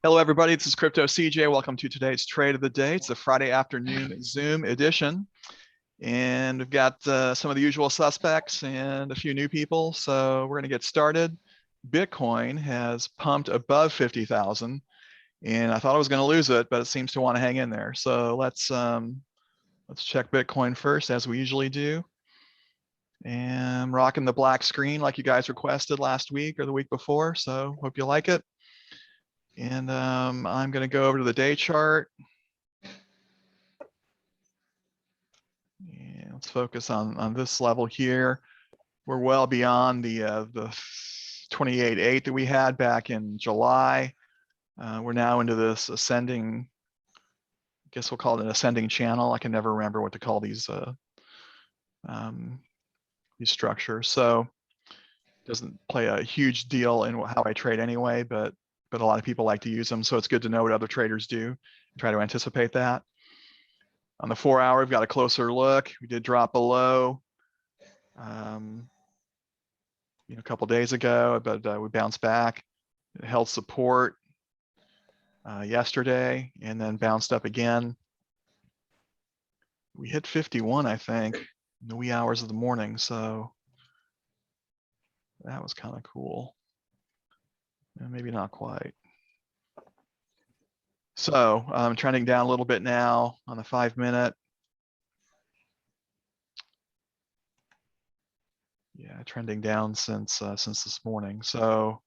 Hello, everybody. This is Crypto CJ. Welcome to today's trade of the day. It's a Friday afternoon Zoom edition. And we've got some of the usual suspects and a few new people. So we're going to get started. Bitcoin has pumped above 50,000. And I thought I was going to lose it, but it seems to want to hang in there. So let's check Bitcoin first, as we usually do. And rocking the black screen like you guys requested last week or the week before. So hope you like it. And I'm going to go over to the day chart. And let's focus on this level here. We're well beyond the 28.8 that we had back in July. We're now into this ascending, I guess we'll call it an ascending channel. I can never remember what to call these structures. So it doesn't play a huge deal in how I trade anyway, but a lot of people like to use them. So it's good to know what other traders do and try to anticipate that. On the 4 hour, we've got a closer look. We did drop below a couple days ago, but we bounced back. It held support yesterday and then bounced up again. We hit 51, I think, in the wee hours of the morning. So that was kind of cool. And maybe not quite. So I'm trending down a little bit now on the 5 minute. Yeah, trending down since this morning. So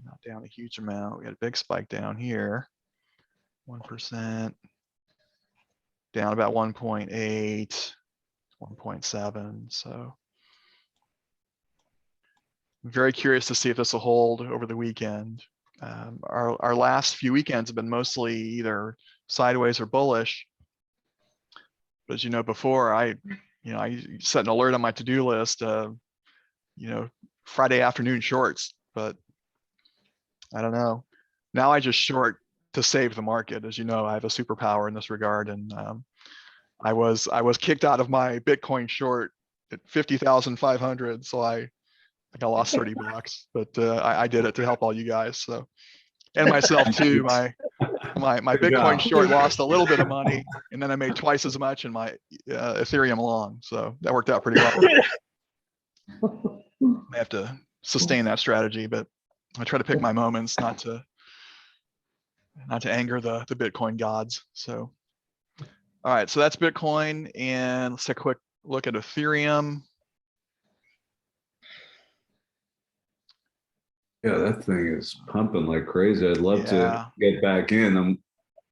not down a huge amount. We had a big spike down here, 1%, down about 1.8, 1.7. So I'm very curious to see if this will hold over the weekend. Our last few weekends have been mostly either sideways or bullish. But as you know, before I set an alert on my to-do list, Friday afternoon shorts, but I don't know. Now I just short to save the market. As you know, I have a superpower in this regard, and I was kicked out of my Bitcoin short at 50,500, so I lost 30 bucks, but I did it to help all you guys. So, and myself too. My Bitcoin short lost a little bit of money, and then I made twice as much in my Ethereum long. So that worked out pretty well. I have to sustain that strategy, but I try to pick my moments, not to anger the Bitcoin gods. So, all right, so that's Bitcoin, and let's take a quick look at Ethereum. Yeah, that thing is pumping like crazy. I'd love to get back in. I'm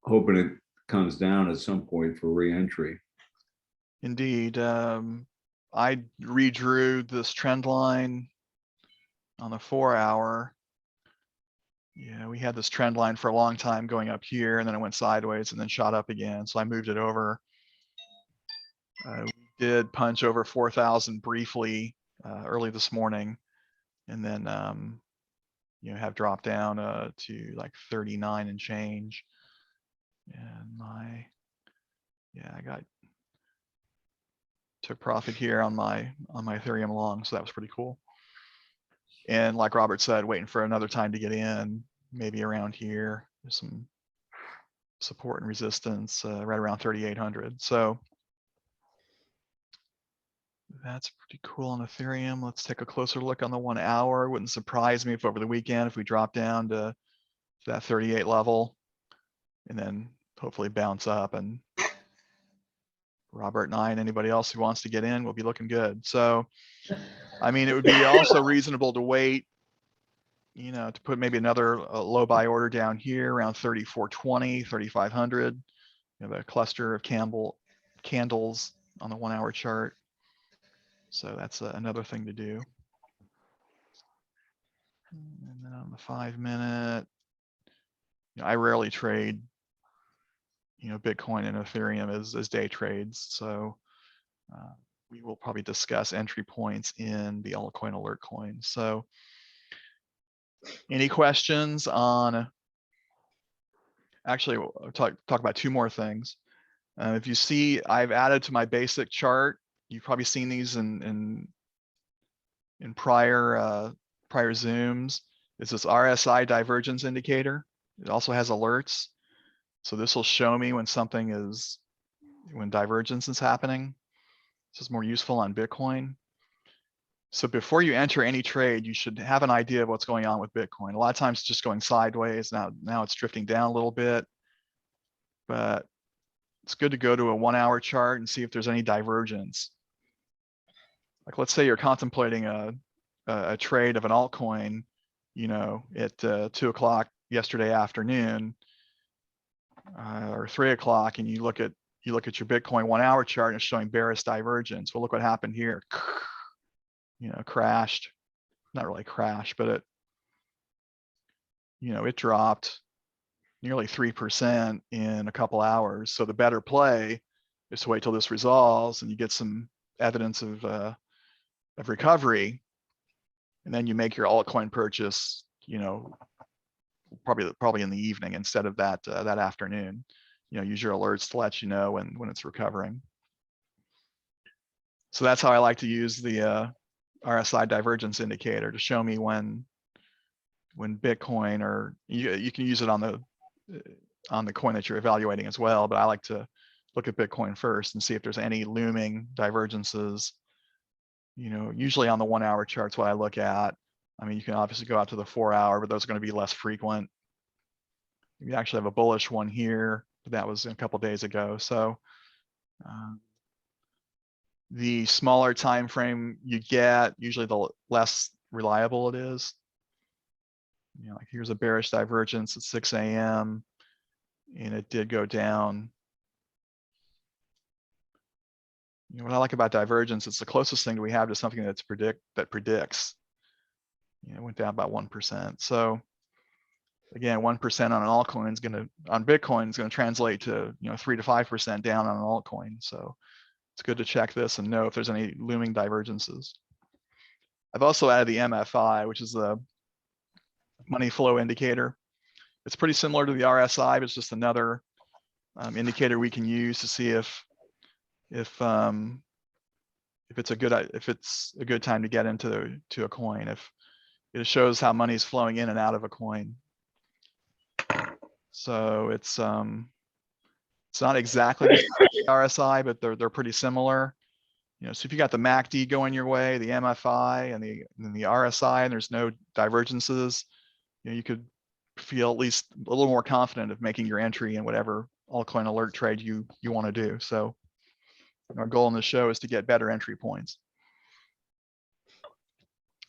hoping it comes down at some point for re-entry. Indeed. I redrew this trend line on the 4 hour. Yeah, we had this trend line for a long time going up here, and then it went sideways and then shot up again. So I moved it over. We did punch over 4,000 briefly early this morning, and then have dropped down to like 39 and change. And I took profit here on my Ethereum long, so that was pretty cool. And like Robert said, waiting for another time to get in, maybe around here. There's some support and resistance right around 3,800. So that's pretty cool on Ethereum. Let's take a closer look on the 1 hour. Wouldn't surprise me if over the weekend, if we drop down to that 38 level and then hopefully bounce up, and Robert and I and anybody else who wants to get in will be looking good. So, I mean, it would be also reasonable to wait, to put maybe another low buy order down here around 3420, 3,500. You have a cluster of candles on the 1 hour chart. So that's another thing to do. And then on the 5 minute, I rarely trade, Bitcoin and Ethereum as day trades. So we will probably discuss entry points in the Altcoin Alert coin. So any questions on, actually we'll talk about two more things. If you see, I've added to my basic chart. You've probably seen these in prior Zooms. It's this Rsi Divergence Indicator. It also has alerts. So this will show me when when divergence is happening. This is more useful on Bitcoin. So before you enter any trade, you should have an idea of what's going on with Bitcoin. A lot of times it's just going sideways. Now it's drifting down a little bit, but it's good to go to a 1 hour chart and see if there's any divergence. Like let's say you're contemplating a trade of an altcoin, at 2 o'clock yesterday afternoon, or 3 o'clock, and you look at your Bitcoin 1 hour chart and it's showing bearish divergence. Well, look what happened here. Crashed. Not really crashed, but it dropped nearly 3% in a couple hours. So the better play is to wait till this resolves and you get some evidence of recovery, and then you make your altcoin purchase, probably in the evening instead of that afternoon. Use your alerts to let you know when it's recovering. So that's how I like to use the Rsi Divergence Indicator to show me when Bitcoin, or you can use it on the coin that you're evaluating as well, but I like to look at Bitcoin first and see if there's any looming divergences. Usually on the 1 hour charts, what I look at, I mean, you can obviously go out to the 4 hour, but those are going to be less frequent. You actually have a bullish one here, but that was a couple days ago. So the smaller time frame you get, usually the less reliable it is. Like here's a bearish divergence at 6 a.m. and it did go down. What I like about divergence, it's the closest thing we have to something that predicts. It went down about 1%. So again, 1% on an altcoin on Bitcoin is gonna translate to 3 to 5% down on an altcoin. So it's good to check this and know if there's any looming divergences. I've also added the MFI, which is the money flow indicator. It's pretty similar to the RSI, but it's just another indicator we can use to see if it's a good time to get into a coin. If it shows how money is flowing in and out of a coin. So it's not exactly the RSI, but they're pretty similar. So if you got the MACD going your way, the MFI and the RSI, and there's no divergences, you could feel at least a little more confident of making your entry in whatever altcoin alert trade you want to do. So our goal in the show is to get better entry points.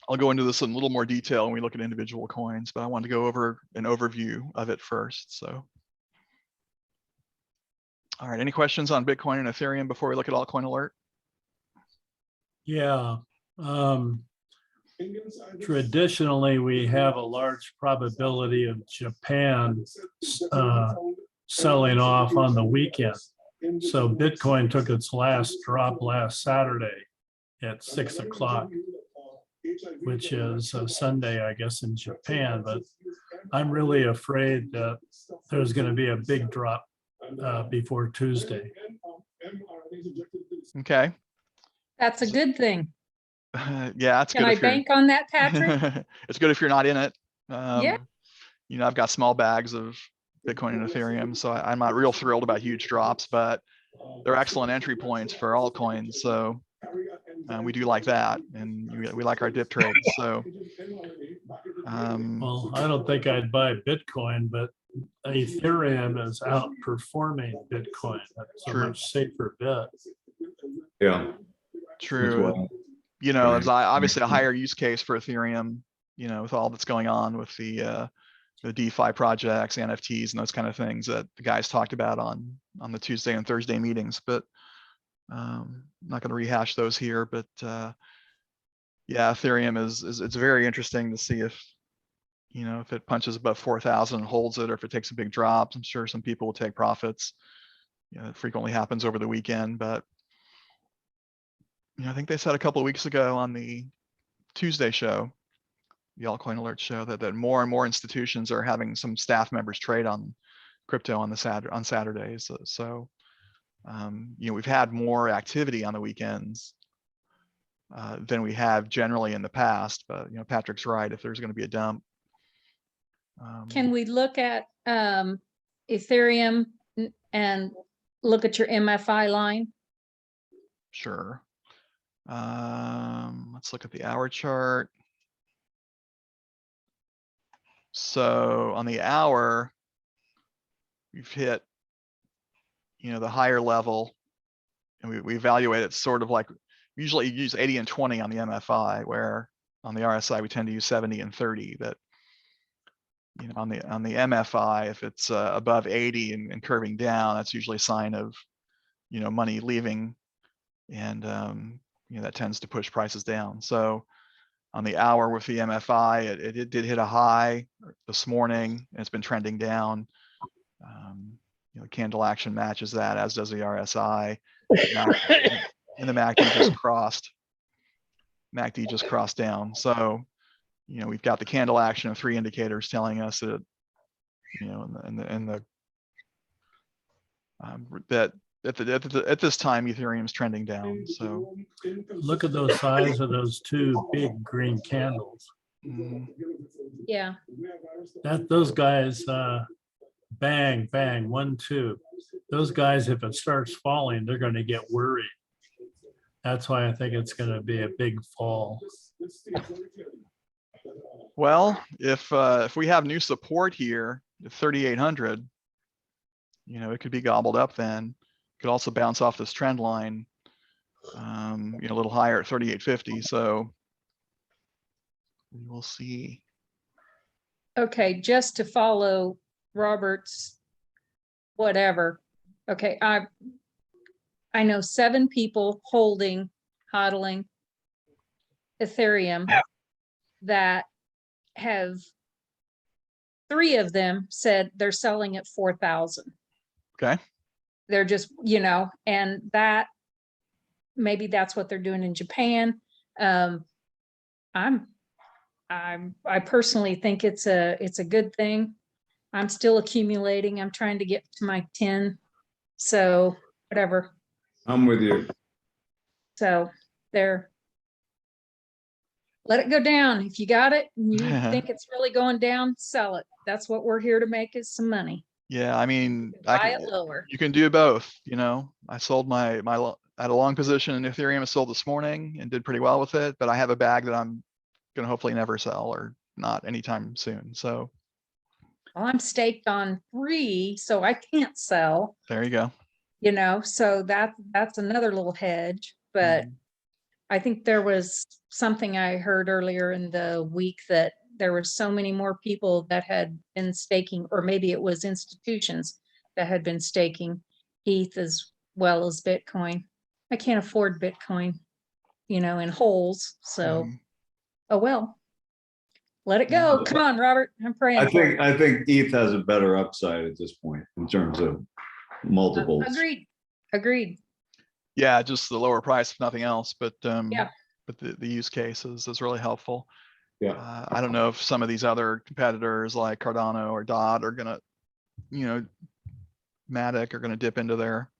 I'll go into this in a little more detail when we look at individual coins, but I wanted to go over an overview of it first. So, all right, any questions on Bitcoin and Ethereum before we look at Altcoin Alert? Yeah. Traditionally, we have a large probability of Japan selling off on the weekend. So Bitcoin took its last drop last Saturday at 6 o'clock, which is Sunday, I guess, in Japan. But I'm really afraid that there's going to be a big drop before Tuesday. Okay. That's a good thing. Yeah, that's good. Can I bank on that, Patrick? It's good if you're not in it. Yeah. I've got small bags of Bitcoin and Ethereum, so I'm not real thrilled about huge drops, but they're excellent entry points for altcoins. So we do like that, and we like our dip trades. So, well, I don't think I'd buy Bitcoin, but Ethereum is outperforming Bitcoin. That's a much safer bet. Yeah. True. There's obviously a higher use case for Ethereum, with all that's going on with the DeFi projects, NFTs, and those kind of things that the guys talked about on the Tuesday and Thursday meetings. But I'm not going to rehash those here. But yeah, Ethereum it's very interesting to see if it punches above 4,000 and holds it, or if it takes a big drop. I'm sure some people will take profits. It frequently happens over the weekend, but I think they said a couple of weeks ago on the Tuesday show, the Altcoin Alert show, that more and more institutions are having some staff members trade on crypto on Saturdays. So we've had more activity on the weekends than we have generally in the past. But Patrick's right. If there's going to be a dump, Can we look at Ethereum and look at your MFI line? Sure. Let's look at the hour chart. So on the hour, we've hit, the higher level, and we evaluate it sort of like, usually you use 80 and 20 on the MFI, where on the RSI, we tend to use 70 and 30, but on the MFI, if it's above 80 and curving down, that's usually a sign of, money leaving, and that tends to push prices down. So on the hour with the MFI, it did hit a high this morning, and it's been trending down. Candle action matches that, as does the RSI. And the MACD just crossed. MACD just crossed down. So, we've got the candle action of 3 indicators telling us that, that at this time Ethereum's trending down. So Look at those size of those 2 big green candles. Yeah. Those guys, bang, bang, 1, 2. Those guys, if it starts falling, they're going to get worried. That's why I think it's going to be a big fall. well, if we have new support here at 3,800, it could be gobbled up then. Could also bounce off this trend line, a little higher at 3,850. So we will see. Okay, just to follow Robert's whatever. Okay, I know 7 people hodling Ethereum that have, 3 of them said they're selling at 4,000. Okay. They're just, and that maybe that's what they're doing in Japan. I personally think it's a good thing. I'm still accumulating. I'm trying to get to my 10. So whatever. I'm with you. So there. Let it go down. If you got it and you think it's really going down, sell it. That's what we're here to make, is some money. Yeah, I mean, Buy it lower. you can do both. I sold I had a long position in Ethereum. I sold this morning and did pretty well with it, but I have a bag that I'm going to hopefully never sell, or not anytime soon. So Well, I'm staked on 3, so I can't sell. there you go. So that's another little hedge. But I think there was something I heard earlier in the week that there were so many more people that had been staking, or maybe it was institutions that had been staking ETH as well as Bitcoin. I can't afford Bitcoin, in holes. So, oh well, let it go. Come on, Robert. I'm praying. I think ETH has a better upside at this point in terms of multiples. Agreed. Yeah, just the lower price, if nothing else. But Yeah. But the use case is really helpful. Yeah. I don't know if some of these other competitors like Cardano or DOT are gonna, Matic are gonna dip into their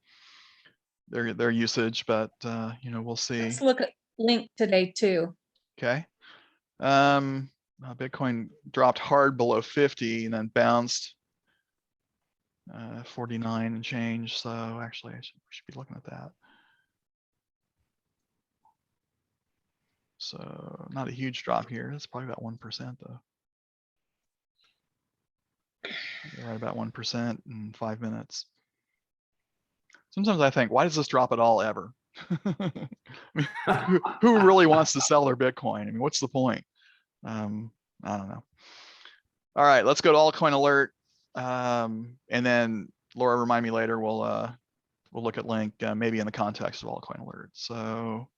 usage, but we'll see. Let's look at Link today too. Okay. Bitcoin dropped hard below 50 and then bounced 49 and change. So actually, we should be looking at that. So not a huge drop here. It's probably about 1% though. Right about 1% in 5 minutes. Sometimes I think, why does this drop at all ever? I mean, who really wants to sell their Bitcoin? I mean, what's the point? I don't know. All right, let's go to Altcoin Alert. And then Laura, remind me later, we'll look at Link maybe in the context of Altcoin Alert. So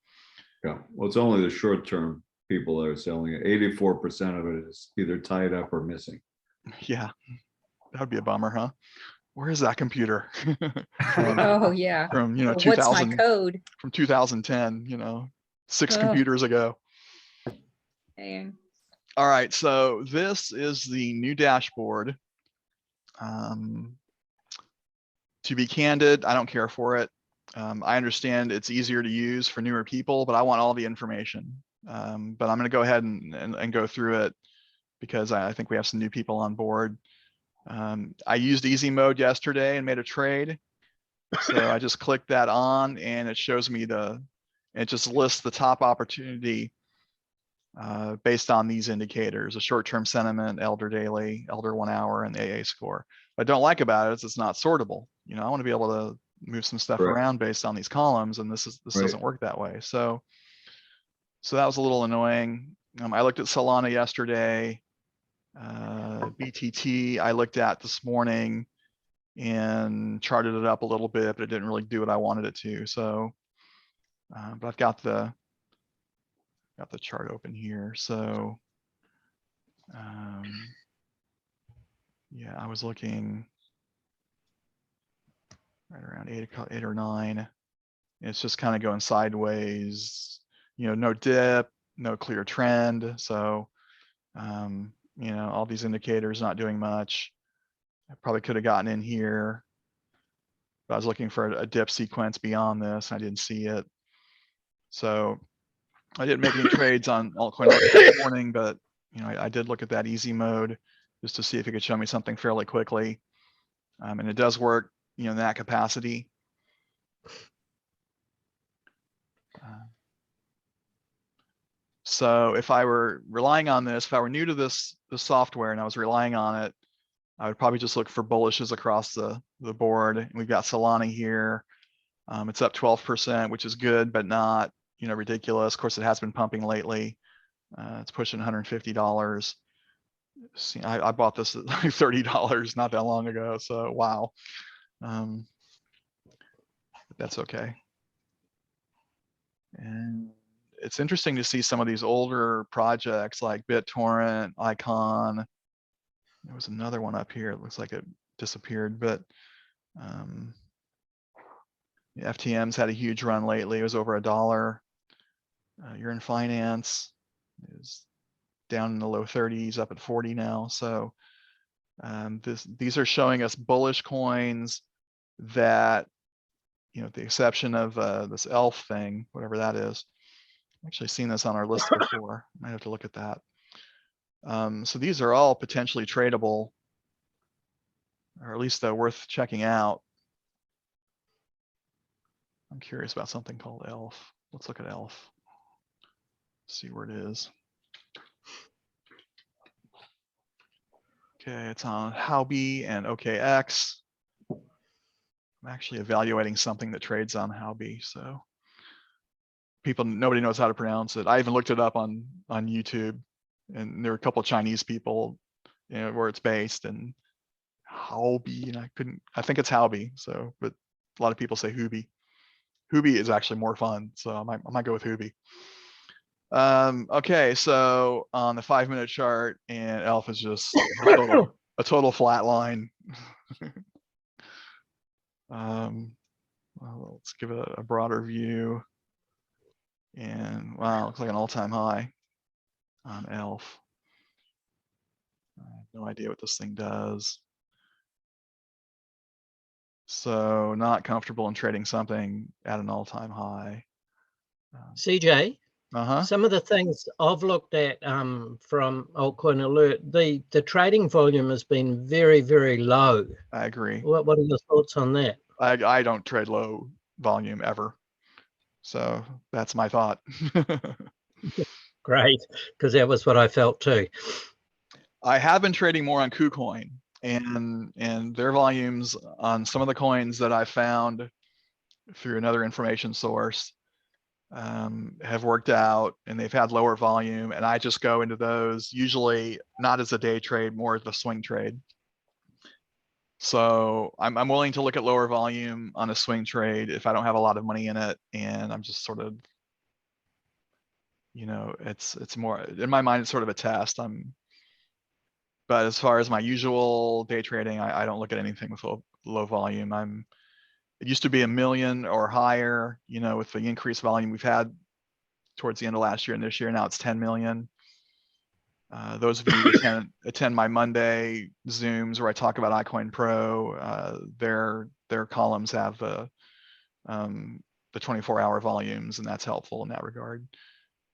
yeah, well, it's only the short-term people that are selling it. 84% of it is either tied up or missing. Yeah, that would be a bummer, huh? Where is that computer? Oh yeah. From 2000. What's my code? From 2010. 6 computers ago. Dang. All right, so this is the new dashboard. To be candid, I don't care for it. I understand it's easier to use for newer people, but I want all the information. But I'm going to go ahead and go through it because I think we have some new people on board. I used easy mode yesterday and made a trade. So I just clicked that on and it shows me it just lists the top opportunity based on these indicators, a short-term sentiment, elder daily, elder 1 hour, and AA score. What I don't like about it is it's not sortable. You know, I want to be able to move some stuff Correct. around based on these columns, and this Right. doesn't work that way. So that was a little annoying. I looked at Solana yesterday. BTT I looked at this morning and charted it up a little bit, but it didn't really do what I wanted it to. So, but I've got the chart open here. So, yeah, I was looking right around 8 or 9. It's just kind of going sideways, you know, no dip, no clear trend. So, you know, all these indicators not doing much. I probably could have gotten in here, but I was looking for a dip sequence beyond this. And I didn't see it. So I didn't make any trades on altcoin this morning, but you know, I did look at that easy mode just to see if it could show me something fairly quickly. And it does work, you know, in that capacity. So if I were relying on this, if I were new to this software and I was relying on it, I would probably just look for bullishes across the board. And we've got Solana here. It's up 12%, which is good, but not, you know, ridiculous. Of course, it has been pumping lately. It's pushing $150. See, I bought this at like $30 not that long ago. So wow. But that's okay. And it's interesting to see some of these older projects like BitTorrent, Icon. There was another one up here. It looks like it disappeared, but FTM's had a huge run lately. It was over $1. You're in finance is down in the low 30s, up at 40 now. So these are showing us bullish coins that, you know, with the exception of this ELF thing, whatever that is. I've actually seen this on our list before. Might have to look at that. So these are all potentially tradable, or at least worth checking out. I'm curious about something called ELF. Let's look at ELF. See where it is. Okay, it's on Huobi and OKX. I'm actually evaluating something that trades on Huobi, so nobody knows how to pronounce it. I even looked it up on YouTube, and there were a couple of Chinese people, you know, where it's based, and Huobi, and I think it's Huobi. So, but a lot of people say Huobi. Huobi is actually more fun, so I might go with Huobi. Okay, so on the 5-minute chart, and ELF is just a total flat line. Well, let's give it a broader view. And wow, looks like an all-time high on ELF. I have no idea what this thing does. So not comfortable in trading something at an all-time high. CJ, some of the things I've looked at from Altcoin Alert, the trading volume has been very, very low. I agree. What are your thoughts on that? I don't trade low volume ever. So that's my thought. Great, because that was what I felt too. I have been trading more on KuCoin, and their volumes on some of the coins that I found through another information source have worked out, and they've had lower volume, and I just go into those usually not as a day trade, more as a swing trade. So I'm willing to look at lower volume on a swing trade if I don't have a lot of money in it, and I'm just sort of, you know, it's more in my mind, it's sort of a test. But as far as my usual day trading, I don't look at anything with low volume. It used to be 1 million or higher, you know, with the increased volume we've had towards the end of last year and this year. Now it's 10 million. Those of you who attend my Monday Zooms where I talk about iCoin Pro, their columns have the 24-hour volumes, and that's helpful in that regard.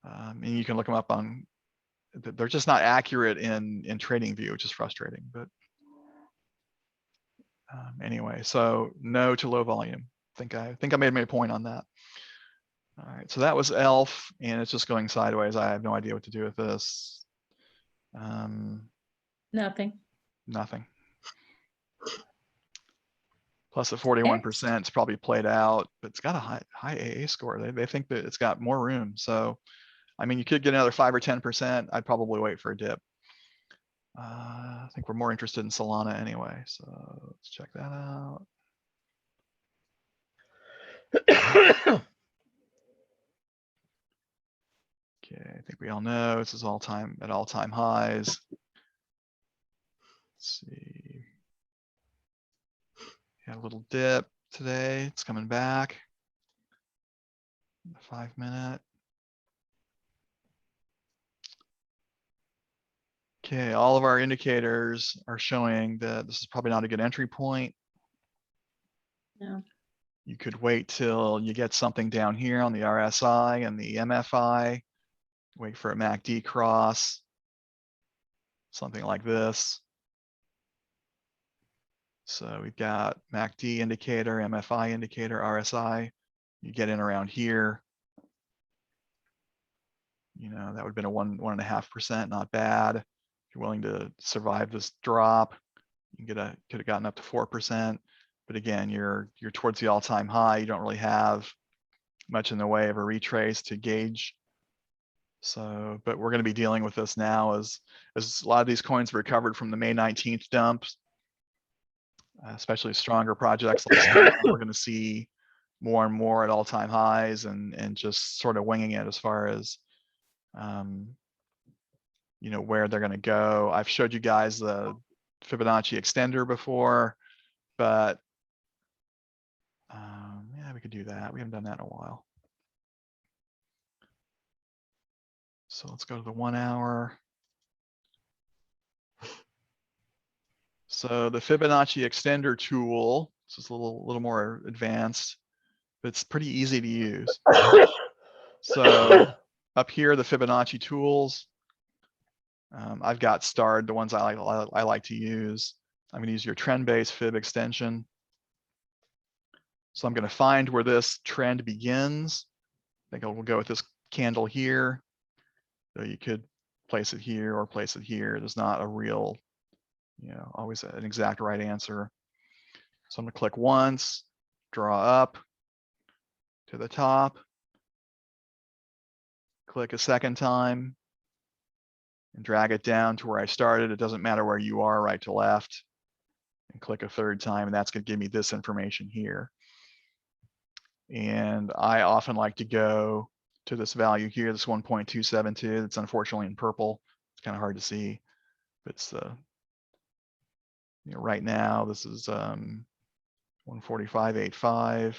And you can look them up on they're just not accurate in trading view, which is frustrating, but anyway, so no to low volume. I think I made my point on that. All right, so that was ELF, and it's just going sideways. I have no idea what to do with this. Nothing. Nothing. Plus the 41%, it's probably played out, but it's got a high AA score. They think that it's got more room. So, I mean, you could get another 5 or 10%. I'd probably wait for a dip. I think we're more interested in Solana anyway. So let's check that out. Okay, I think we all know this is at all-time highs. Let's see. Had a little dip today. It's coming back. The 5-minute. Okay, all of our indicators are showing that this is probably not a good entry point. No. You could wait till you get something down here on the RSI and the MFI. Wait for a MACD cross. Something like this. So we've got MACD indicator, MFI indicator, RSI. You get in around here. You know, that would have been a 1.5%, not bad. If you're willing to survive this drop, you can could have gotten up to 4%. But again, you're towards the all-time high. You don't really have much in the way of a retrace to gauge. So, but we're going to be dealing with this now as a lot of these coins recovered from the May 19th dumps, especially stronger projects like Solana. We're going to see more and more at all-time highs and just sort of winging it as far as you know, where they're going to go. I've showed you guys the Fibonacci extender before, but yeah, we could do that. We haven't done that in a while. So let's go to the 1 hour. So the Fibonacci extender tool, this is a little more advanced, but it's pretty easy to use. So up here, the Fibonacci tools, I've got starred, the ones I like to use. I'm going to use your trend-based fib extension. So I'm going to find where this trend begins. I think we'll go with this candle here. So you could place it here or place it here. There's not a real, you know, always an exact right answer. So I'm going to click once, draw up to the top, click a second time, and drag it down to where I started. It doesn't matter where you are, right to left, and click a third time, and that's going to give me this information here. And I often like to go to this value here, this 1.272. It's unfortunately in purple. It's kind of hard to see, but it's the, you know, right now this is 145.85.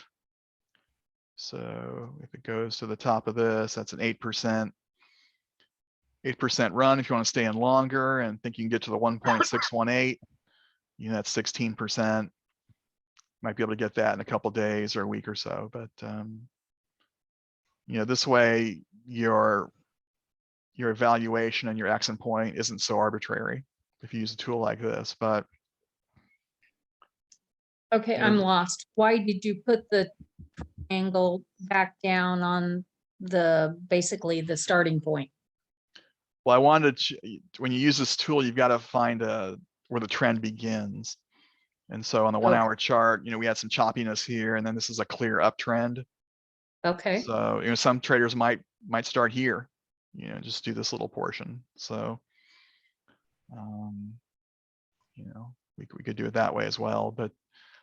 So if it goes to the top of this, that's an 8% run. If you want to stay in longer and think you can get to the 1.618, you know, that's 16%. Might be able to get that in a couple days or a week or so, but you know, this way your evaluation and your exit point isn't so arbitrary if you use a tool like this. But okay, I'm lost. Why did you put the angle back down on basically the starting point? well, I wanted to, when you use this tool, you've got to find where the trend begins. And so on the 1 hour chart, you know, we had some choppiness here, and then this is a clear uptrend. Okay. So, you know, some traders might start here, you know, just do this little portion. So, you know, we could do it that way as well. But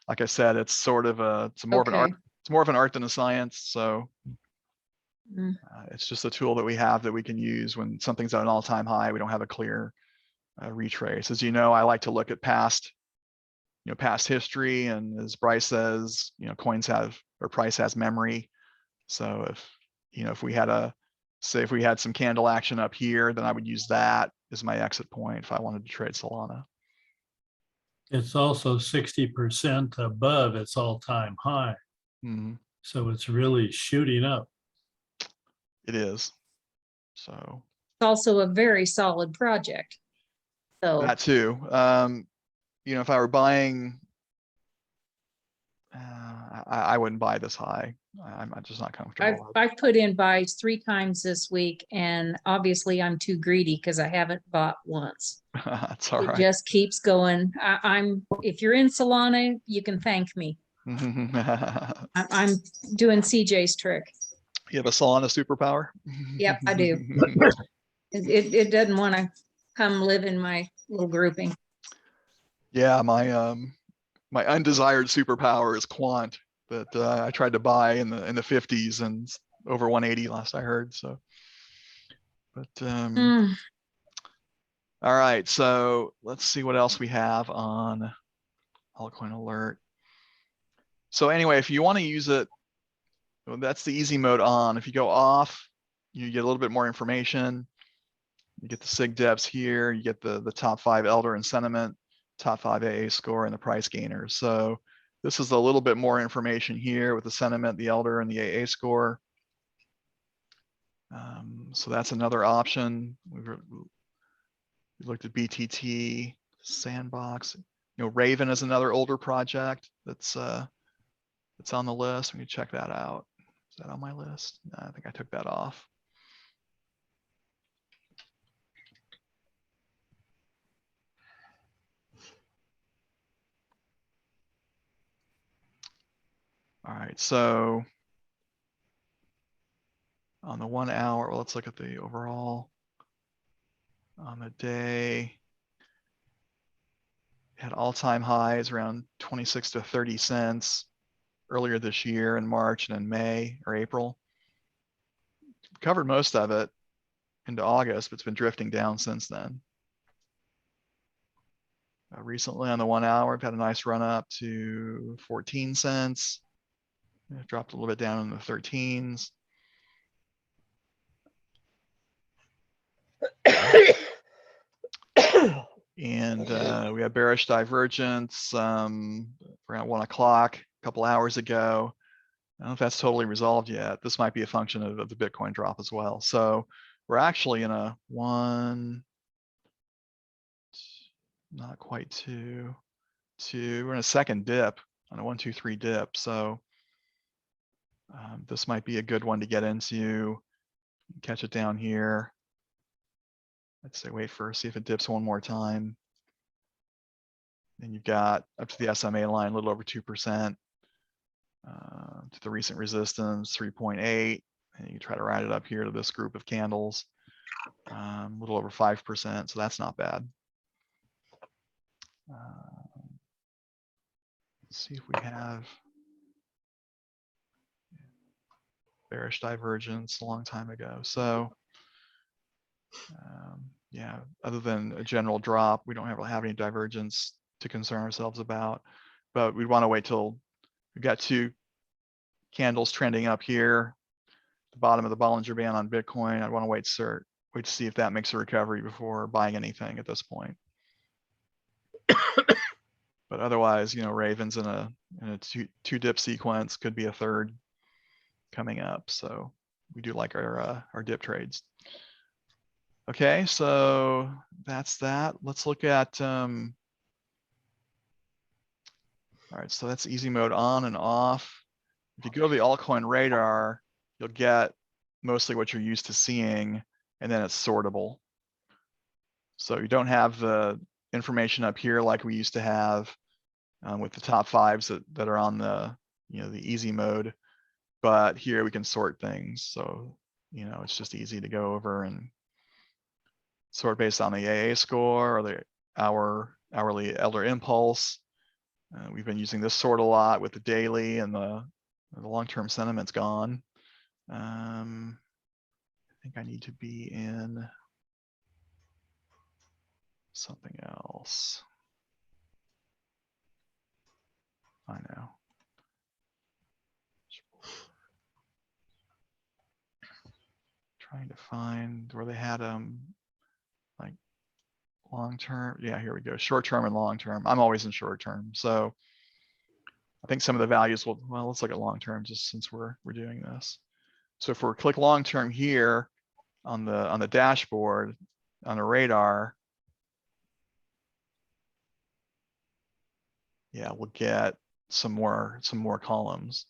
like I said, it's sort of it's more of an art. It's more of an art than a science. So it's just a tool that we have that we can use when something's at an all-time high. We don't have a clear retrace. As you know, I like to look at past history, and as Bryce says, you know, coins have, or price has memory. So if we had if we had some candle action up here, then I would use that as my exit point if I wanted to trade Solana. It's also 60% above its all-time high. So it's really shooting up. It is. So also a very solid project. So That too. You know, if I were buying, I wouldn't buy this high. I'm just not comfortable. I've put in buys 3 times this week, and obviously I'm too greedy because I haven't bought once. That's all It right. just keeps going. If you're in Solana, you can thank me. I'm doing CJ's trick. You have a Solana superpower? Yep, I do. It doesn't want to come live in my little grouping. Yeah, my undesired superpower is quant, but I tried to buy in the 50s and over 180 last I heard. So, but all right. So let's see what else we have on Altcoin Alert. So anyway, if you want to use it, well, that's the easy mode on. If you go off, you get a little bit more information. You get the SIG depths here. You get the top 5 elder and sentiment, top 5 AA score, and the price gainers. So this is a little bit more information here with the sentiment, the elder, and the AA score. So that's another option. We looked at BTT, Sandbox. You know, Raven is another older project that's on the list. We can check that out. Is that on my list? No, I think I took that off. All right, so on the 1 hour, well, let's look at the overall. On the day, had all-time highs around 26 to 30 cents earlier this year in March and in May or April. Covered most of it into August, but it's been drifting down since then. Recently on the 1 hour, we've had a nice run up to 14 cents. It dropped a little bit down in the 13s. And we had bearish divergence around 1 o'clock a couple hours ago. I don't know if that's totally resolved yet. This might be a function of the Bitcoin drop as well. So we're actually in a 1, not quite 2. We're in a second dip on a 1, 2, 3 dip. So this might be a good one to get into. Catch it down here. I'd say wait for, see if it dips one more time. Then you've got up to the SMA line, a little over 2%. To the recent resistance, 3.8. And you try to ride it up here to this group of candles, a little over 5%. So that's not bad. Let's see if we have bearish divergence a long time ago. So yeah, other than a general drop, we don't really have any divergence to concern ourselves about, but we'd want to wait till we've got 2 candles trending up here, the bottom of the Bollinger Band on Bitcoin. I'd want to wait to see if that makes a recovery before buying anything at this point. But otherwise, you know, Raven's in a two dip sequence, could be a third coming up. So we do like our dip trades. Okay, so that's that. Let's look at all right, so that's easy mode on and off. If you go to the Altcoin Radar, you'll get mostly what you're used to seeing, and then it's sortable. So you don't have the information up here like we used to have with the top 5s that are on the, you know, the easy mode, but here we can sort things. So, you know, it's just easy to go over and sort based on the AA score or the hourly elder impulse. We've been using this sort a lot with the daily, and the long-term sentiment's gone. I think I need to be in something else. I know. Trying to find where they had like long-term. Yeah, here we go. Short-term and long-term. I'm always in short-term, so I think some of the values will. Well, let's look at long-term just since we're doing this. So if we click long-term here, on the dashboard, on the radar, yeah, we'll get some more columns.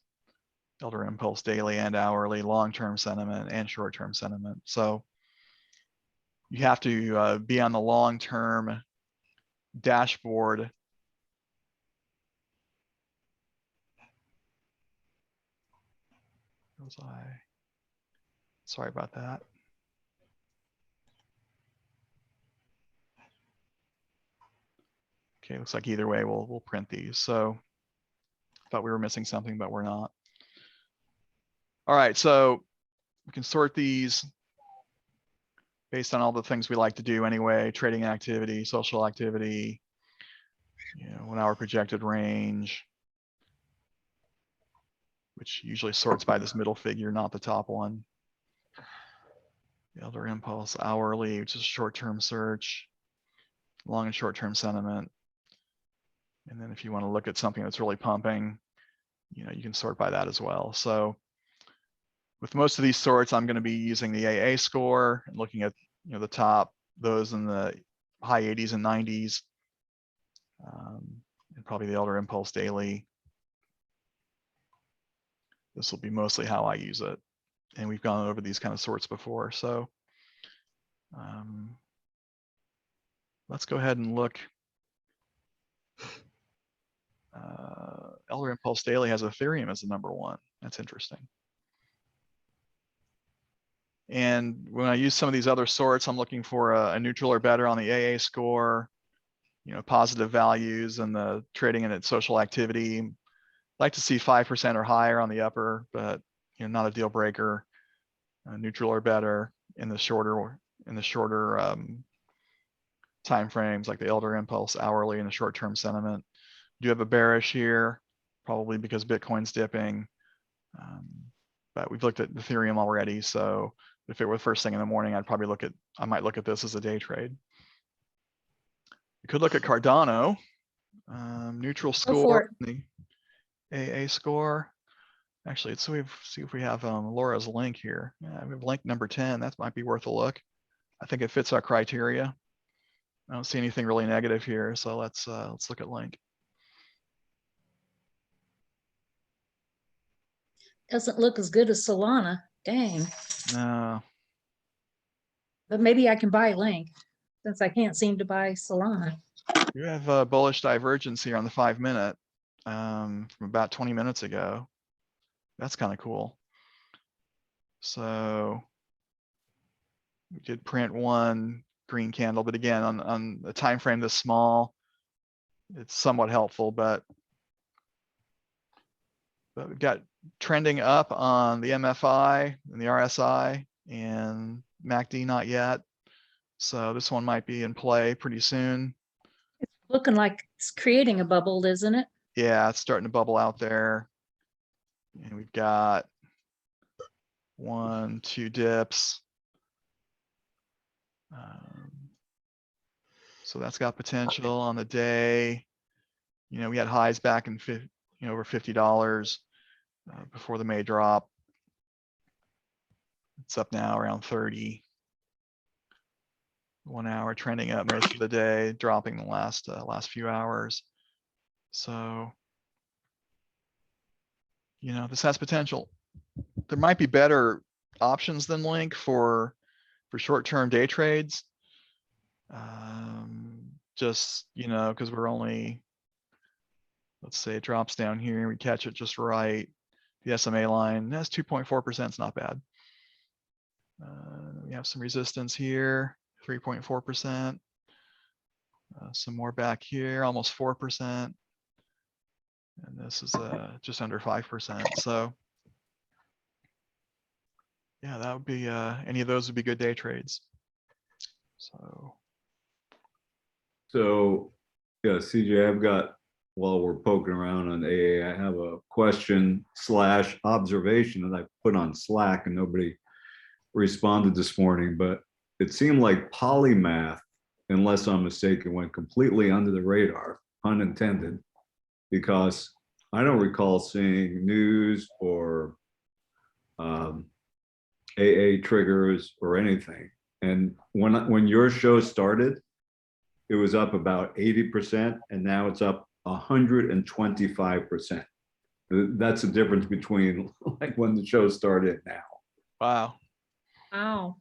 Elder Impulse daily and hourly, long-term sentiment and short-term sentiment. So you have to be on the long-term dashboard. Sorry about that. Okay, looks like either way we'll print these. So thought we were missing something, but we're not. All right, so we can sort these based on all the things we like to do anyway: trading activity, social activity, 1 hour projected range, which usually sorts by this middle figure, not the top one. The Elder Impulse hourly, which is a short-term search, long and short-term sentiment. And then if you want to look at something that's really pumping, you can sort by that as well. So with most of these sorts, I'm going to be using the AA score and looking at the top, those in the high 80s and 90s, and probably the Elder Impulse daily. This will be mostly how I use it. And we've gone over these kind of sorts before. So let's go ahead and look. Elder Impulse daily has Ethereum as the #1. That's interesting. And when I use some of these other sorts, I'm looking for a neutral or better on the AA score, positive values and the trading and its social activity. I'd like to see 5% or higher on the upper, but not a deal breaker. Neutral or better in the shorter time frames, like the Elder Impulse hourly and the short-term sentiment. Do have a bearish here, probably because Bitcoin's dipping. But we've looked at Ethereum already, so if it were first thing in the morning, I might look at this as a day trade. You could look at Cardano, neutral score, the AA score. Actually, let's see if we have Laura's link here. Yeah, we have link number 10. That might be worth a look. I think it fits our criteria. I don't see anything really negative here, so let's look at link. Doesn't look as good as Solana. Dang. No. But maybe I can buy Link since I can't seem to buy Solana. You have a bullish divergence here on the 5-minute from about 20 minutes ago. That's kind of cool. So we did print one green candle, but again, on a time frame this small, it's somewhat helpful, but we've got trending up on the MFI and the RSI, and MACD not yet. So this one might be in play pretty soon. It's looking like it's creating a bubble, isn't it? Yeah, it's starting to bubble out there. And we've got 1, 2 dips. So that's got potential on the day. We had highs back in over $50 before the May drop. It's up now around 30. 1 hour trending up most of the day, dropping the last few hours. So, this has potential. There might be better options than Link for short-term day trades. Just, because we're only, let's say it drops down here, we catch it just right. The SMA line, that's 2.4%, it's not bad. We have some resistance here, 3.4%. Some more back here, almost 4%. And this is just under 5%. So yeah, that would be, any of those would be good day trades. So yeah, CJ, I've got, while we're poking around on AA, I have a question / observation that I put on Slack and nobody responded this morning, but it seemed like Polymath, unless I'm mistaken, went completely under the radar, pun intended, because I don't recall seeing news or AA triggers or anything. And when your show started, it was up about 80%, and now it's up 125%. That's the difference between like when the show started now. Wow. Wow.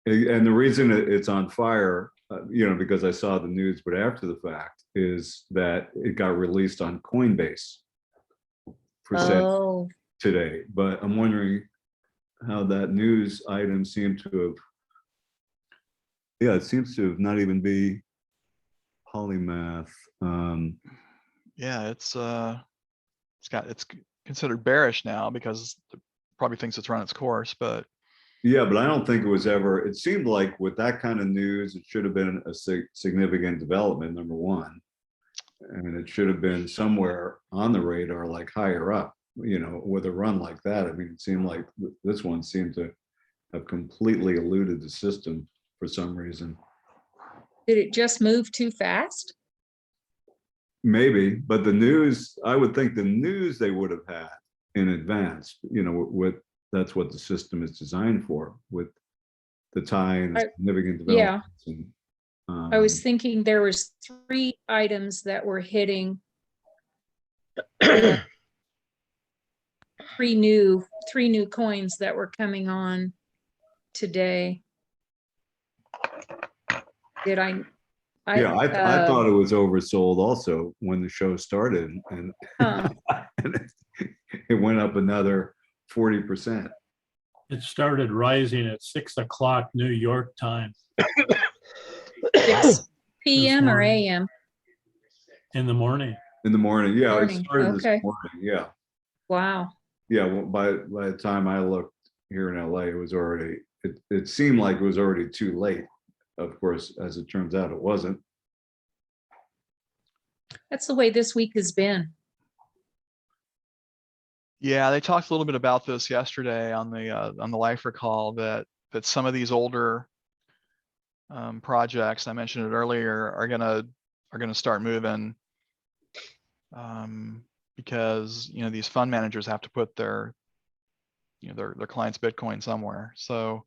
And the reason it's on fire, because I saw the news, but after the fact, is that it got released on Coinbase for sale Oh, today. But I'm wondering how that news item seemed to have, it seems to have not even be polymath. Yeah, it's considered bearish now because it probably thinks it's run its course, but Yeah, but I don't think it was ever, it seemed like with that kind of news, it should have been a significant development, number one. And it should have been somewhere on the radar, like higher up, with a run like that. I mean, it seemed like this one seemed to have completely eluded the system for some reason. did it just move too fast? Maybe, but the news, I would think the news they would have had in advance, with that's what the system is designed for, with the tie and the significant developments. Yeah. And, I was thinking there was 3 items that were hitting. And 3 new coins that were coming on today. Did I thought it was oversold also when the show started, and, Huh. and it went up another 40%. It started rising at 6 o'clock New York time 6 p.m. or morning. a.m.? In the morning. In the morning, yeah, Morning, it started okay. this morning, yeah. Wow. Yeah, well, by the time I looked here in LA, it was already, it seemed like it was already too late. Of course, as it turns out, it wasn't. That's the way this week has been. yeah, they talked a little bit about this yesterday on the Lifer call, that some of these older projects, I mentioned it earlier, are gonna start moving, because these fund managers have to put their clients' Bitcoin somewhere. So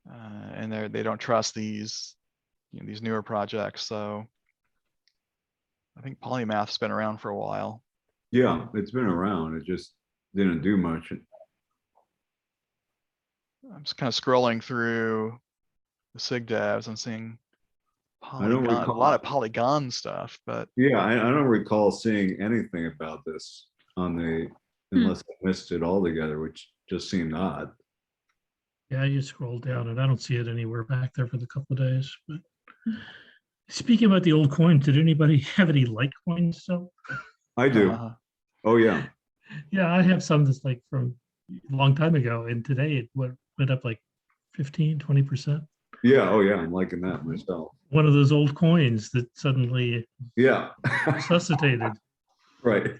and they don't trust these these newer projects. So I think polymath's been around for a while. Yeah, it's been around. It just didn't do much. I'm just kind of scrolling through the SIG devs and seeing I don't a recall. lot of Polygon stuff, but Yeah, I don't recall seeing anything about this on the, unless I missed it altogether, which just seemed odd. Yeah, you scroll down and I don't see it anywhere back there for the couple of days. But speaking about the old coins, did anybody have any Litecoin stuff? I do. Oh yeah. Yeah, I have some that's like from a long time ago, and today it went up like 15-20%. Yeah. Oh yeah. I'm liking that myself. One of those old coins that suddenly Yeah. resuscitated. Right.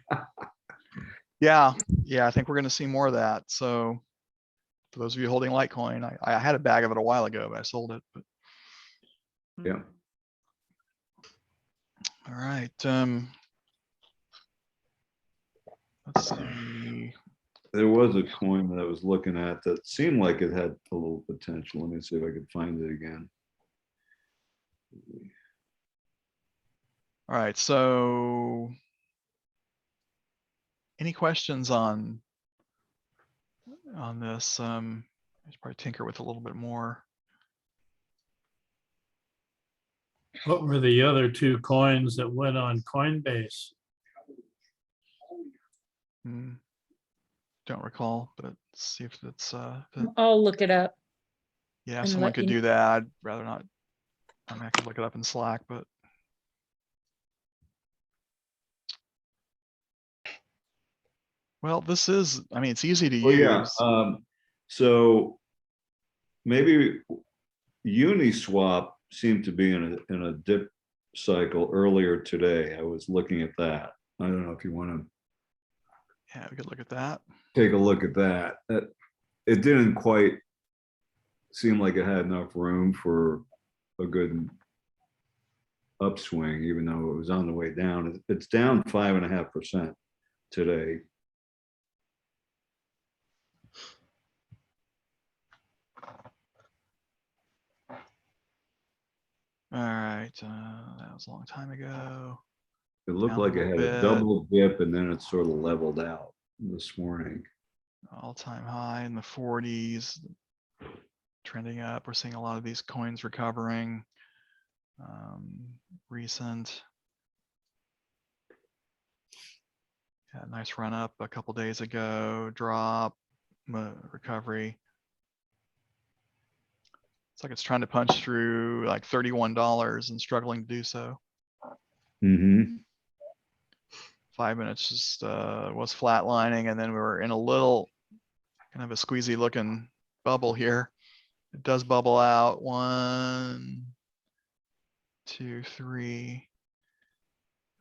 yeah, I think we're going to see more of that. So for those of you holding Litecoin, I had a bag of it a while ago, but I sold it. But Yeah. all right. Let's see. There was a coin that I was looking at that seemed like it had a little potential. Let me see if I could find it again. All right. So any questions on this? I should probably tinker with a little bit more. What were the other 2 coins that went on Coinbase? Don't recall, but let's see if it's I'll look it up. yeah, and someone let could you do that. I'd rather not. I mean, I could look it up in Slack, but well, this is, I mean, it's easy to Well, use. yeah. So maybe Uniswap seemed to be in a dip cycle earlier today. I was looking at that. I don't know if you want to Yeah, we could look at that. take a look at that. It didn't quite seem like it had enough room for a good upswing, even though it was on the way down. It's down 5.5% today. All right, that was a long time ago. It looked Down a like it little had a bit. double dip and then it sort of leveled out this morning. All-time high in the 40s, trending up. We're seeing a lot of these coins recovering. Recent. Yeah, nice run up a couple days ago, drop, recovery. It's like it's trying to punch through like $31 and struggling to do so. Mm-hmm. 5 minutes just was flatlining, and then we were in a little kind of a squeezy looking bubble here. It does bubble out. 1, 2, 3.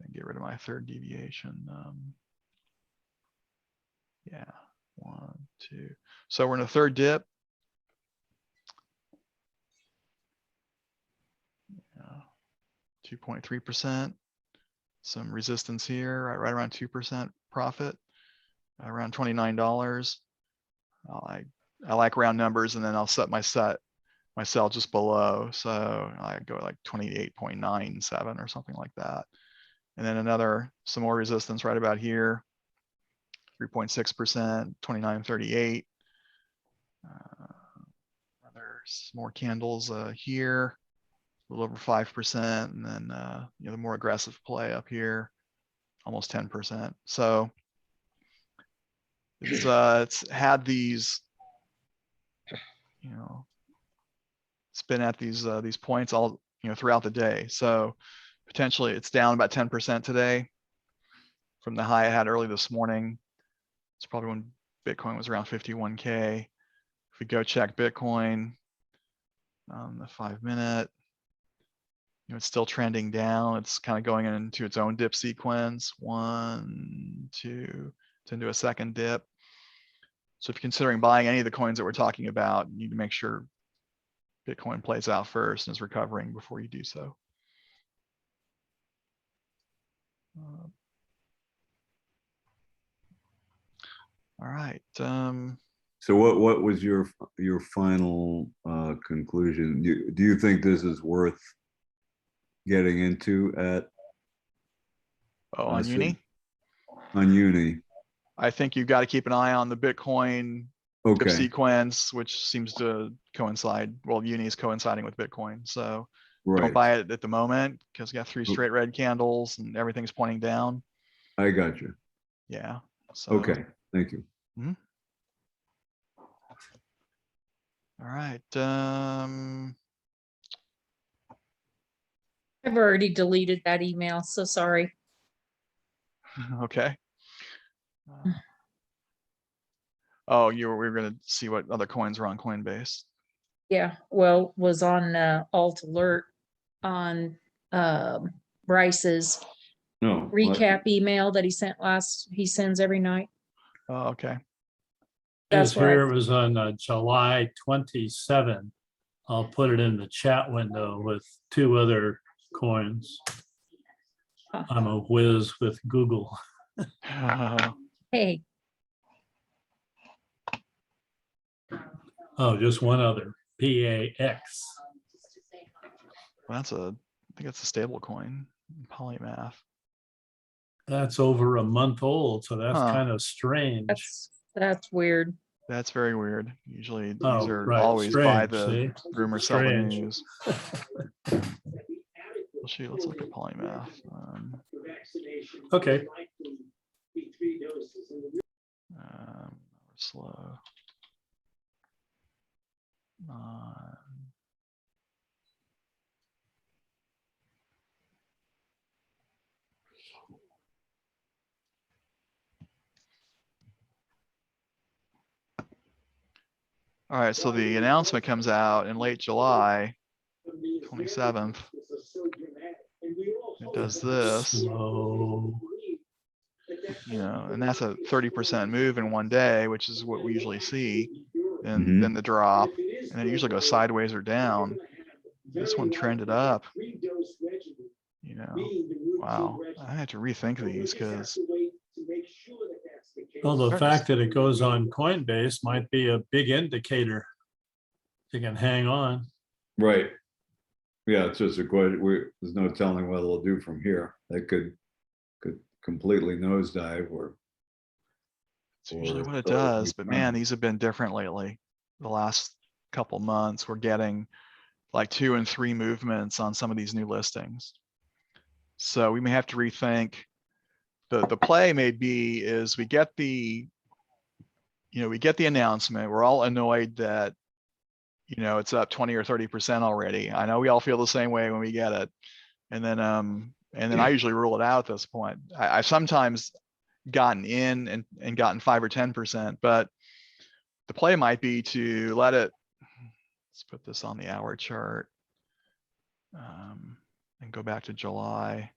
And get rid of my third deviation. Yeah, 1, 2. So we're in a third dip. 2.3%. Some resistance here, right around 2% profit, around $29. I like round numbers, and then I'll set my sell just below. So I go like 28.97 or something like that. And then some more resistance right about here, 3.6%, 29.38. There's more candles here, a little over 5%, and then the more aggressive play up here, almost 10%. So it's had these, it's been at these points all throughout the day. So potentially it's down about 10% today from the high I had early this morning. It's probably when Bitcoin was around 51K. If we go check Bitcoin on the 5 minute, it's still trending down. It's kind of going into its own dip sequence. 1, 2, it's into a second dip. So if you're considering buying any of the coins that we're talking about, you need to make sure Bitcoin plays out first and is recovering before you do so. All right. So what was your final conclusion? Do you think this is worth getting into at? On Uni? On Uni. I think you've got to keep an eye on the Bitcoin dip sequence, which seems to coincide. Well, Uni is coinciding with Bitcoin. So don't buy it at the moment because you got 3 straight red candles and everything's pointing down. I got you. Yeah. So, okay. Thank you. All right. I've already deleted that email, so sorry. Okay. Oh, we were going to see what other coins were on Coinbase. Yeah, well, was on Alt Alert on Bryce's recap email that he sends every night. Oh, okay. As here it was on July 27. I'll put it in the chat window with 2 other coins. I'm a whiz with Google. Hey. Oh, just one other. PAX. Well, I think that's a stable coin. Polymath. That's over a month old, so that's kind of strange. That's weird. That's very weird. Usually these are right. always strange, by the see? rumor, sell the news. Well, shoot, let's look at Polymath. Okay. We're slow. All right, so the announcement comes out in late July, 27th. It does this, and that's a 30% move in one day, which is what we usually see. And then the drop, and then it usually goes sideways or down. This one trended up. Wow, I had to rethink these because. Well, the fact that it goes on Coinbase might be a big indicator. You can hang on. Right. Yeah, it's just a question. There's no telling what it'll do from here. They could completely nosedive or. It's usually or what it start does, but man, returning. these have been different lately. The last couple months, we're getting like 2 and 3 movements on some of these new listings. So we may have to rethink. The play may be is we get the announcement. We're all annoyed that, it's up 20 or 30% already. I know we all feel the same way when we get it. And then I usually rule it out at this point. I've sometimes gotten in and gotten 5 or 10%, but the play might be to let it, let's put this on the hour chart, and go back to July.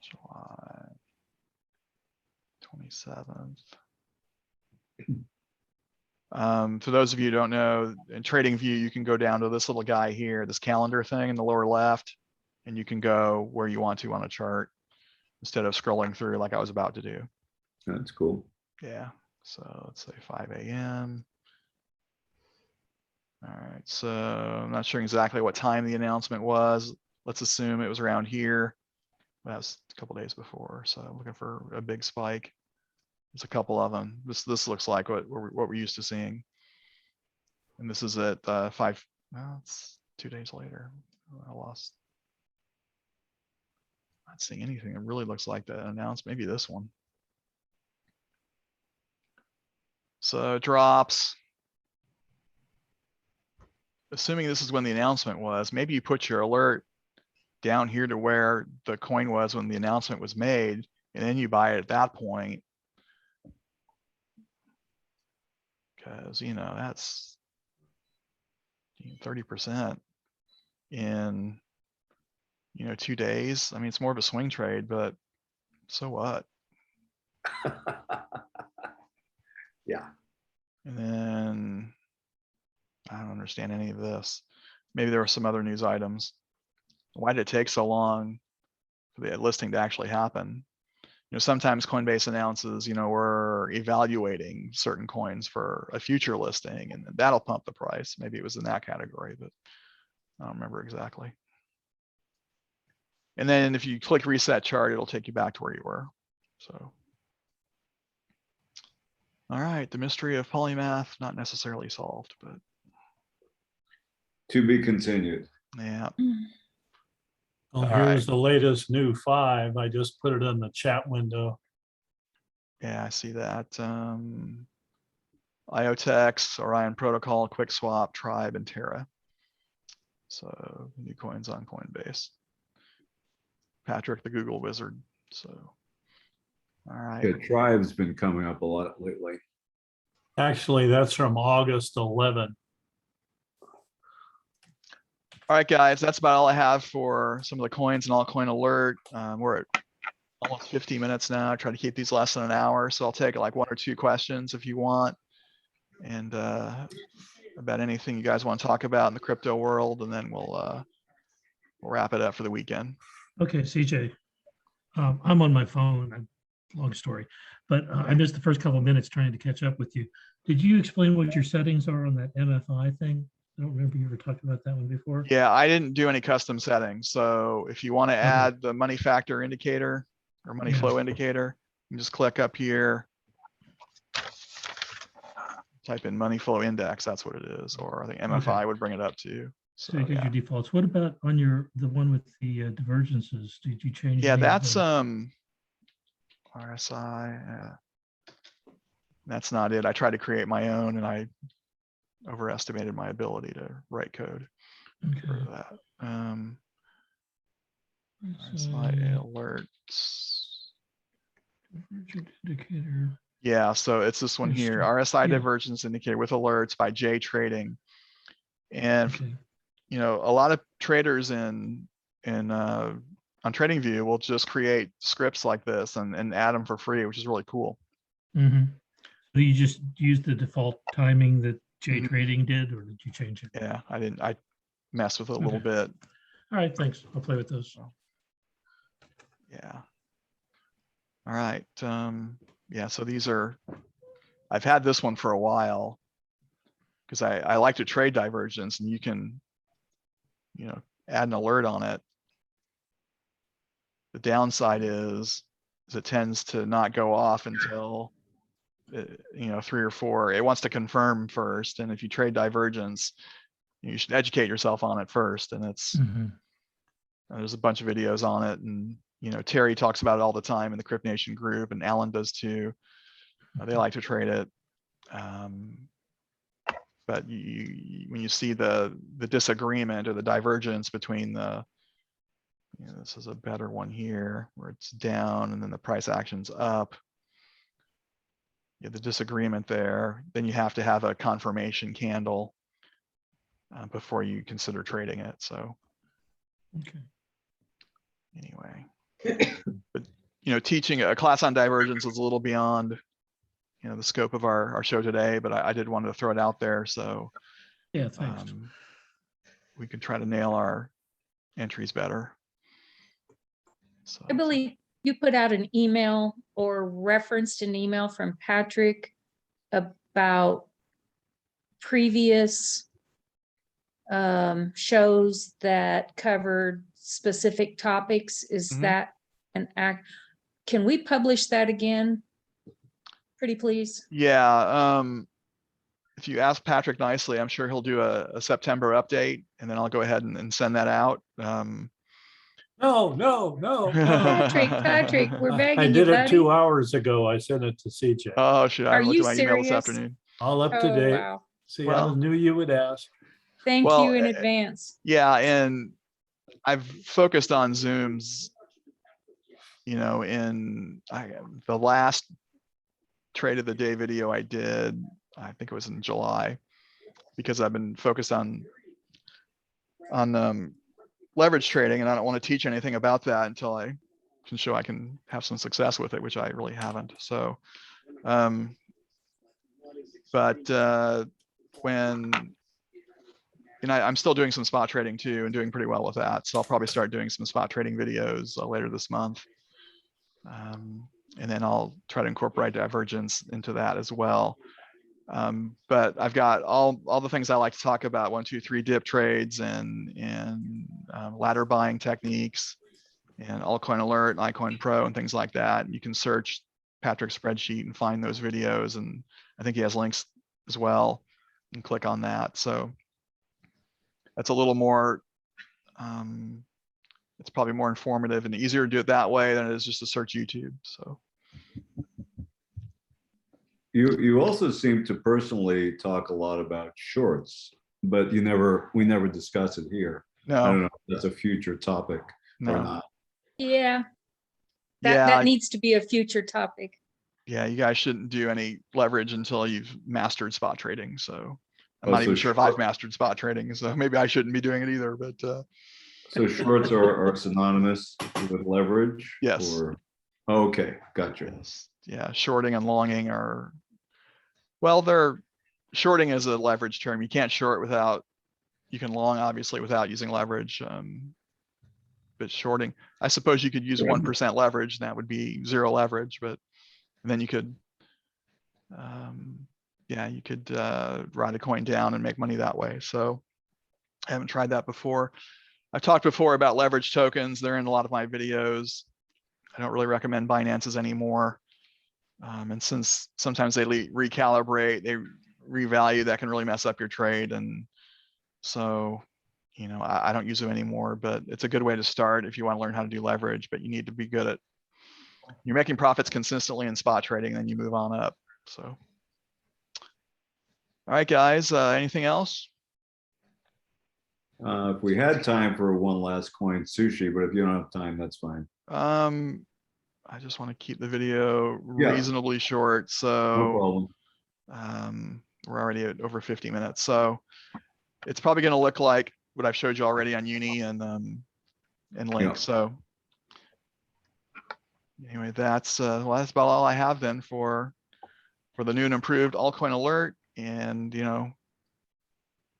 July 27th. For those of you who don't know, in TradingView, you can go down to this little guy here, this calendar thing in the lower left, and you can go where you want to on a chart instead of scrolling through like I was about to do. That's cool. Yeah, so let's say 5 a.m. All right, so I'm not sure exactly what time the announcement was. Let's assume it was around here. That was a couple days before, so I'm looking for a big spike. There's a couple of them. This looks like what we're used to seeing. And this is at 5, well, it's 2 days later. I lost. Not seeing anything. It really looks like that announcement. Maybe this one. So drops. Assuming this is when the announcement was, maybe you put your alert down here to where the coin was when the announcement was made, and then you buy it at that point. Because, that's 30% in, 2 days. I mean, it's more of a swing trade, but so what? Yeah. And then I don't understand any of this. Maybe there were some other news items. Why did it take so long for the listing to actually happen? Sometimes Coinbase announces, we're evaluating certain coins for a future listing, and that'll pump the price. Maybe it was in that category, but I don't remember exactly. And then if you click reset chart, it'll take you back to where you were. So. All right, the mystery of polymath, not necessarily solved, but. To be continued. Yeah. Well, All here's right. the latest new 5. I just put it in the chat window. Yeah, I see that. IOTEX, Orion Protocol, QuickSwap, Tribe, and Terra. So new coins on Coinbase. Patrick, the Google wizard. So, all right. Yeah, Tribe's been coming up a lot lately. Actually, that's from August 11. All right, guys, that's about all I have for some of the coins and Altcoin Alert. We're at almost 50 minutes now. I try to keep these less than an hour, so I'll take like 1 or 2 questions if you want, and about anything you guys want to talk about in the crypto world, and then we'll wrap it up for the weekend. Okay, CJ, I'm on my phone. Long story, but I missed the first couple of minutes trying to catch up with you. Did you explain what your settings are on that MFI thing? I don't remember you ever talked about that one before. Yeah, I didn't do any custom settings. So if you want to add the money factor indicator or money flow indicator, you just click up here, type in money flow index. That's what it is. Or I think MFI would bring it up too. So you did your defaults. What about on the one with the divergences? Did you change? Yeah, any of that's those? RSI. That's not it. I tried to create my own and I overestimated my ability to write code for that. RSI alerts. Indicator. Yeah, so it's this one here, RSI Divergence Indicator with alerts by J Trading. And a lot of traders on TradingView will just create scripts like this and add them for free, which is really cool. Do you just use the default timing that J Trading did, or did you change it? Yeah, I messed with it a little bit. All right, thanks. I'll play with those. Yeah. All right. Yeah, so these are, I've had this one for a while because I like to trade divergence, and you can, add an alert on it. The downside is it tends to not go off until, 3 or 4. It wants to confirm first. And if you trade divergence, you should educate yourself on it first. And it's, there's a bunch of videos on it. And, Terry talks about it all the time in the CryptNation group, and Alan does too. They like to trade it. But when you see the disagreement or the divergence between the, this is a better one here where it's down and then the price action's up. The disagreement there, then you have to have a confirmation candle before you consider trading it. So Okay. anyway, but teaching a class on divergence is a little beyond the scope of our show today, but I did want to throw it out there. So Yeah, thanks. we can try to nail our entries better. So I believe you put out an email or referenced an email from Patrick about previous shows that covered specific topics. Is that an act? Can we publish that again? Pretty please. Yeah. If you ask Patrick nicely, I'm sure he'll do a September update, and then I'll go ahead and send that out. No. Patrick, we're begging I you, did it buddy. 2 hours ago. I sent it to CJ. Oh, shoot. I Are haven't looked you at my email this serious? afternoon. All up to Oh, date. wow. See, Well, I knew you would ask. Thank Well, you in advance. Yeah. And I've focused on Zooms, in the last trade of the day video I did, I think it was in July, because I've been focused on leverage trading, and I don't want to teach anything about that until I can show I can have some success with it, which I really haven't. So, but when, I'm still doing some spot trading too, and doing pretty well with that. So I'll probably start doing some spot trading videos later this month. And then I'll try to incorporate divergence into that as well. But I've got all the things I like to talk about: 1, 2, 3 dip trades and ladder buying techniques and Altcoin Alert, and iCoin Pro, and things like that. You can search Patrick's spreadsheet and find those videos, and I think he has links as well, and click on that. So that's a little more, it's probably more informative and easier to do it that way than it is just to search YouTube. So You also seem to personally talk a lot about shorts, but we never discuss it here. I don't no, know if that's a future topic or no. not. Yeah. Yeah, That needs to be a future topic. yeah, you guys shouldn't do any leverage until you've mastered spot trading. So I'm Oh, not so even sure if I've short- mastered spot trading, so maybe I shouldn't be doing it either, but So shorts are synonymous with leverage? Yes. Or, okay, gotcha. yes. Yeah, shorting and longing are, well, shorting is a leverage term. You can't short without, you can long obviously without using leverage. But shorting, I suppose you could use 1% leverage, and that would be 0 leverage, but and then you could, yeah, you could ride a coin down and make money that way. So I haven't tried that before. I've talked before about leverage tokens. They're in a lot of my videos. I don't really recommend Binance's anymore. And since sometimes they recalibrate, they revalue, that can really mess up your trade. And so, I don't use them anymore, but it's a good way to start if you want to learn how to do leverage, but you need to be good at, you're making profits consistently in spot trading, then you move on up. So, all right, guys, anything else? If we had time for one last coin, sushi, but if you don't have time, that's fine. I just want to keep the video Yeah. reasonably short. No So problem. we're already at over 50 minutes. So it's probably going to look like what I've showed you already on Uni and Link. Yeah. So anyway, that's about all I have then for the new and improved Altcoin Alert. And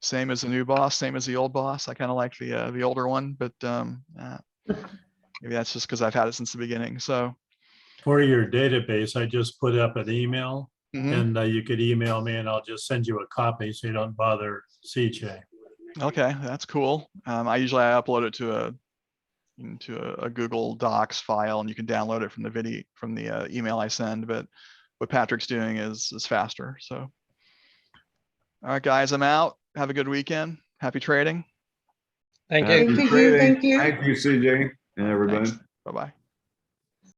same as the new boss, same as the old boss. I kind of like the older one, but maybe that's just because I've had it since the beginning. So For your database, I just put up an email Mhm. and you could email me and I'll just send you a copy so you don't bother CJ. Okay, that's cool. I usually upload it to a Google Docs file, and you can download it from the email I send. But what Patrick's doing is faster. So, all right, guys, I'm out. Have a good weekend. Happy trading. Thank you. Happy Thank you, trading. thank you. Thank you, CJ and everybody. Bye bye.